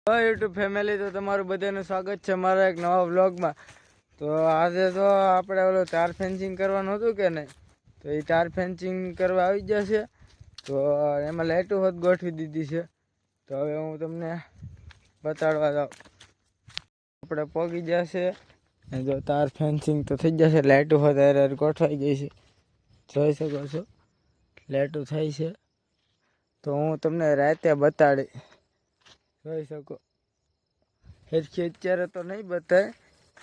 YouTube family, તો તમારું બધાનું સ્વાગત છે મારા એક નવા વ્લોગમાં. તો આજે તો આપણે ઓલો તાર ફેન્સિંગ કરવાનું હતું કે નહીં, તો એ તાર ફેન્સિંગ કરવા આવી જશે. તો એમાં લાઇટો હોત ગોઠવી દીધી છે. તો હવે હું તમને બતાડવા જાઉં. આપણે પોગી જશે, જો તાર ફેન્સિંગ તો થઈ જશે. લાઇટો હોત ગોઠવાઈ ગઈ છે, જોઈ શકો છો લાઇટો થઈ છે. તો હું તમને રાતે બતાડી, જોઈ શકો. હેરખી અત્યારે તો નહીં બતાવે,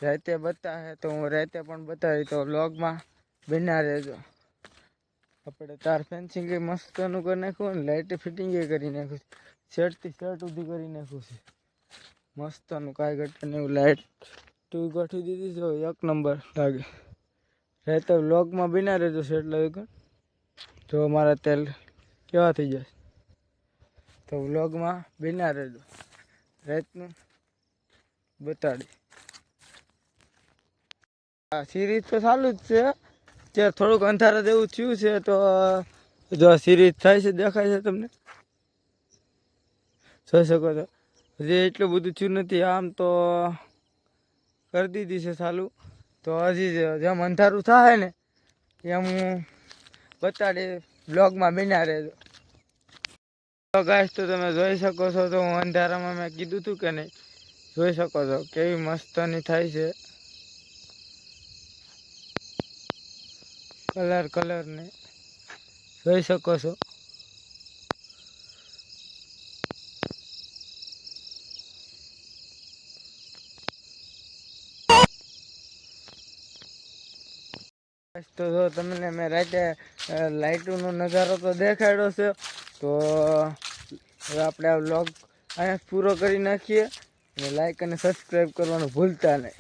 રાતે બતાવે તો હું રાતે પણ બતાવી. તો વ્લોગમાં બના રહેજો. આપણે તાર ફેન્સિંગ એ મસ્તનું કરી નાખ્યું ને, લાઇટ ફિટિંગ એ કરી નાખ્યું. શર્ટથી શર્ટ સુધી કરી નાખ્યું છે મસ્તનું, કાંઈ ઘટે નહીં. એવું લાઇટ તું ગોઠવી દીધી તો એક નંબર લાગે. રાતે વ્લોગમાં બના રહેજો. શર્ટ લાવી જો મારા તેલ કેવા થઈ જાય, તો વ્લોગમાં બના રહેજો. રાતનું બતાડી. આ સિરીઝ તો ચાલુ જ છે. ત્યાં થોડુંક અંધારા જેવું થયું છે. તો જો સિરીઝ થાય છે, દેખાય છે તમને, જોઈ શકો છો. હજી એટલું બધું થયું નથી. આમ તો કરી દીધી છે ચાલુ. તો હજી જેમ અંધારું થાય ને એમ હું બતાડી. બ્લોગમાં બના રહેજો. તો ગાઈસ, તો તમે જોઈ શકો છો. તો હું અંધારામાં મેં કીધું હતું કે નહીં, જોઈ શકો છો કેવી મસ્તની થાય છે. કલર ને જોઈ શકો છો. તો જો તમને મેં રાતે લાઇટોનો નજારો તો દેખાડ્યો છે. તો હવે આપણે આ વ્લોગ અહીંયા પૂરો કરી નાખીએ. અને લાઈક અને સબસ્ક્રાઈબ કરવાનું ભૂલતા નહીં.